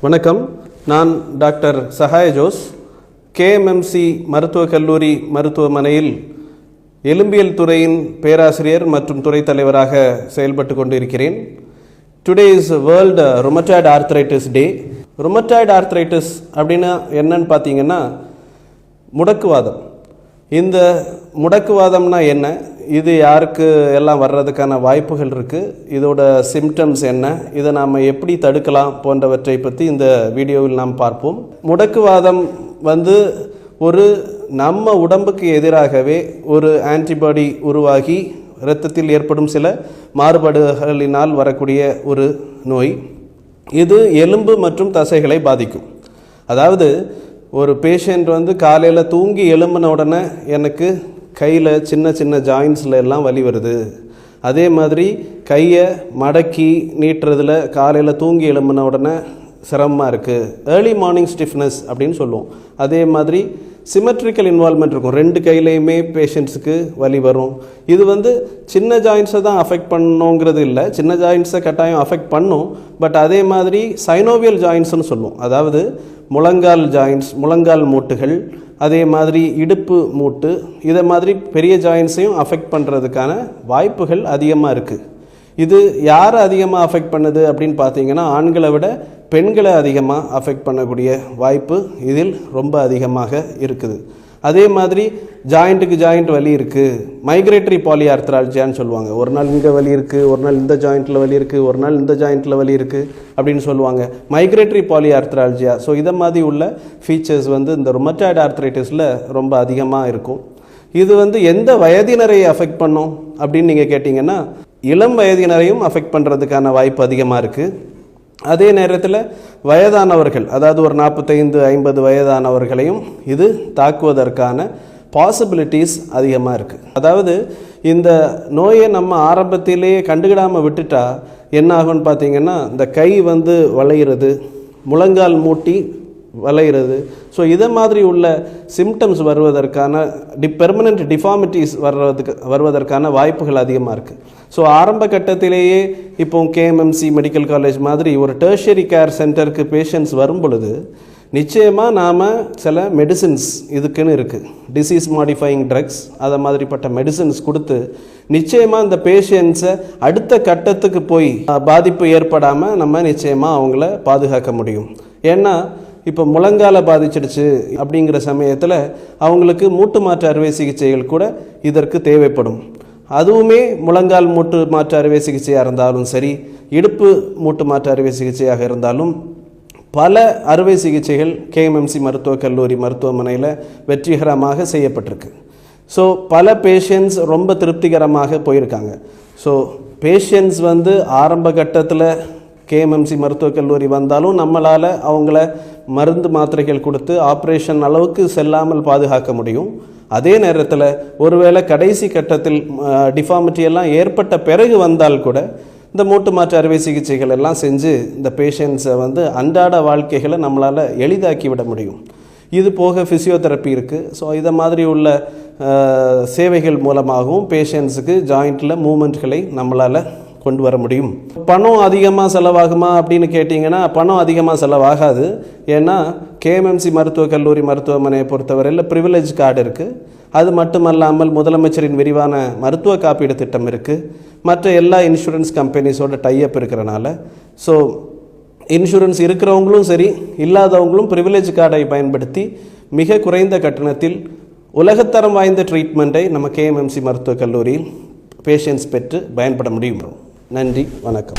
வணக்கம். நான் doctor சஹாய Jose, KMMC மருத்துவக் கல்லூரி மருத்துவமனையில் எலும்பியல் துறையின் பேராசிரியர் மற்றும் துறை தலைவராக செயல்பட்டு கொண்டிருக்கிறேன். Today is world rheumatoid arthritis day. Rheumatoid arthritis அப்படின்னா என்னன்னு பார்த்தீங்கன்னா முடக்குவாதம். இந்த முடக்குவாதம்னா என்ன, இது யாருக்கு எல்லாம் வர்றதுக்கான வாய்ப்புகள் இருக்குது, இதோட சிம்டம்ஸ் என்ன, இதை நாம் எப்படி தடுக்கலாம் போன்றவற்றை பற்றி இந்த வீடியோவில் நாம் பார்ப்போம். முடக்குவாதம் ஒரு நம்ம உடம்புக்கு எதிராகவே ஒரு ஆன்டிபாடி உருவாகி இரத்தத்தில் ஏற்படும் சில மாறுபாடுகளினால் வரக்கூடிய ஒரு நோய். இது எலும்பு மற்றும் தசைகளை பாதிக்கும். அதாவது ஒரு பேஷண்ட் காலையில் தூங்கி எழும்பின உடனே எனக்கு கையில் சின்ன சின்ன ஜாயின்ஸில் எல்லாம் வலி வருது, அதே மாதிரி கையை மடக்கி நீட்டுறதுல காலையில் தூங்கி எழும்பின உடனே சிரமமாக இருக்குது, ஏர்லி மார்னிங் ஸ்டிஃப்னஸ் அப்படின்னு சொல்லுவோம். அதே மாதிரி சிமெட்ரிக்கல் இன்வால்மெண்ட் இருக்கும், ரெண்டு கையிலையுமே பேஷண்ட்ஸுக்கு வலி வரும். இது சின்ன ஜாயின்ஸை தான் அஃபெக்ட் பண்ணணுங்கிறது இல்லை, சின்ன ஜாயின்ஸை கட்டாயம் அஃபெக்ட் பண்ணும். பட் அதே மாதிரி சைனோவியல் ஜாயின்ஸ்னு சொல்லுவோம், அதாவது முழங்கால் ஜாயின்ஸ், முழங்கால் மூட்டுகள், அதே மாதிரி இடுப்பு மூட்டு, இதை மாதிரி பெரிய ஜாயின்ஸையும் அஃபெக்ட் பண்ணுறதுக்கான வாய்ப்புகள் அதிகமாக இருக்குது. இது யாரை அதிகமாக அஃபெக்ட் பண்ணுது அப்படின்னு பார்த்தீங்கன்னா ஆண்களை விட பெண்களை அதிகமாக அஃபெக்ட் பண்ணக்கூடிய வாய்ப்பு இதில் ரொம்ப அதிகமாக இருக்குது. அதே மாதிரி ஜாயிண்ட்டுக்கு ஜாயிண்ட் வலி இருக்குது, மைக்ரேட்டரி பாலிஆர்த்ரால்ஜியான்னு சொல்லுவாங்க. ஒரு நாள் இங்கே வலி இருக்குது, ஒரு நாள் இந்த ஜாயிண்ட்டில் வலி இருக்குது, ஒரு நாள் இந்த ஜாயிண்ட்டில் வலி இருக்குது அப்படின்னு சொல்லுவாங்க, மைக்ரேட்டரி பாலிஆர்த்ரால்ஜியா. ஸோ இதை மாதிரி உள்ள ஃபீச்சர்ஸ் இந்த ருமட்டாய்டு ஆர்த்ரைட்டிஸில் ரொம்ப அதிகமாக இருக்கும். இது எந்த வயதினரை அஃபெக்ட் பண்ணும் அப்படின்னு நீங்கள் கேட்டிங்கன்னா இளம் வயதினரையும் அஃபெக்ட் பண்ணுறதுக்கான வாய்ப்பு அதிகமாக இருக்குது. அதே நேரத்தில் வயதானவர்கள், அதாவது ஒரு 45-50 வயதானவர்களையும் இது தாக்குவதற்கான பாசிபிலிட்டிஸ் அதிகமாக இருக்குது. அதாவது இந்த நோயை நம்ம ஆரம்பத்திலேயே கண்டுக்கிடாமல் விட்டுட்டா என்ன ஆகும்னு பார்த்தீங்கன்னா இந்த கை வளையிறது, முழங்கால் மூட்டி வளையிறது, ஸோ இதை மாதிரி உள்ள சிம்டம்ஸ் வருவதற்கான பெர்மனண்ட் டிஃபார்மிட்டிஸ் வருவதற்கான வாய்ப்புகள் அதிகமாக இருக்குது. ஸோ ஆரம்ப கட்டத்திலேயே இப்போ கேஎம்எம்சி மெடிக்கல் காலேஜ் மாதிரி ஒரு டெர்ஷரி கேர் சென்டருக்கு பேஷண்ட்ஸ் வரும் பொழுது நிச்சயமாக நாம் சில மெடிசின்ஸ் இதுக்குன்னு இருக்குது, டிசீஸ் மாடிஃபையிங் ட்ரக்ஸ், அதை மாதிரிப்பட்ட மெடிசின்ஸ் கொடுத்து நிச்சயமாக இந்த பேஷண்ட்ஸை அடுத்த கட்டத்துக்கு போய் பாதிப்பு ஏற்படாமல் நம்ம நிச்சயமாக அவங்கள பாதுகாக்க முடியும். ஏன்னா இப்போ முழங்கால பாதிச்சிடுச்சு அப்படிங்கிற சமயத்தில் அவங்களுக்கு மூட்டு மாற்று அறுவை சிகிச்சைகள் கூட இதற்கு தேவைப்படும். அதுவுமே முழங்கால் மூட்டு மாற்று அறுவை சிகிச்சையாக இருந்தாலும் சரி, இடுப்பு மூட்டு மாற்று அறுவை சிகிச்சையாக இருந்தாலும் பல அறுவை சிகிச்சைகள் கேஎம்எம்சி மருத்துவக் கல்லூரி மருத்துவமனையில் வெற்றிகரமாக செய்யப்பட்டிருக்கு. ஸோ பல பேஷண்ட்ஸ் ரொம்ப திருப்திகரமாக போயிருக்காங்க. ஸோ பேஷண்ட்ஸ் ஆரம்ப கட்டத்தில் கேஎம்எம்சி மருத்துவக் கல்லூரி வந்தாலும் நம்மளால் அவங்கள மருந்து மாத்திரைகள் கொடுத்து ஆப்ரேஷன் அளவுக்கு செல்லாமல் பாதுகாக்க முடியும். அதே நேரத்தில் ஒருவேளை கடைசி கட்டத்தில் டிஃபார்மிட்டி எல்லாம் ஏற்பட்ட பிறகு வந்தால் கூட இந்த மூட்டு மாற்று அறுவை சிகிச்சைகள் எல்லாம் செஞ்சு இந்த பேஷண்ட்ஸை அன்றாட வாழ்க்கைகளை நம்மளால் எளிதாக்கி விட முடியும். இது போக ஃபிசியோதெரப்பி இருக்குது. ஸோ இதை மாதிரி உள்ள சேவைகள் மூலமாகவும் பேஷண்ட்ஸுக்கு ஜாயிண்ட்டில் மூமெண்ட்களை நம்மளால் கொண்டு வர முடியும். பணம் அதிகமாக செலவாகுமா அப்படின்னு கேட்டிங்கன்னா பணம் அதிகமாக செலவாகாது. ஏன்னா கேஎம்எம்சி மருத்துவக் கல்லூரி மருத்துவமனையை பொறுத்தவரையில் ப்ரிவிலேஜ் கார்டு இருக்குது. அது மட்டுமல்லாமல் முதலமைச்சரின் விரிவான மருத்துவ காப்பீடு திட்டம் இருக்குது. மற்ற எல்லா இன்சூரன்ஸ் கம்பெனிஸோட டைஅப் இருக்கிறனால ஸோ இன்சூரன்ஸ் இருக்கிறவங்களும் சரி இல்லாதவங்களும் ப்ரிவிலேஜ் கார்டை பயன்படுத்தி மிக குறைந்த கட்டணத்தில் உலகத்தரம் வாய்ந்த ட்ரீட்மெண்ட்டை நம்ம கேஎம்எம்சி மருத்துவக் கல்லூரியில் பேஷண்ட்ஸ் பெற்று பயன்பட முடியும். நன்றி, வணக்கம்.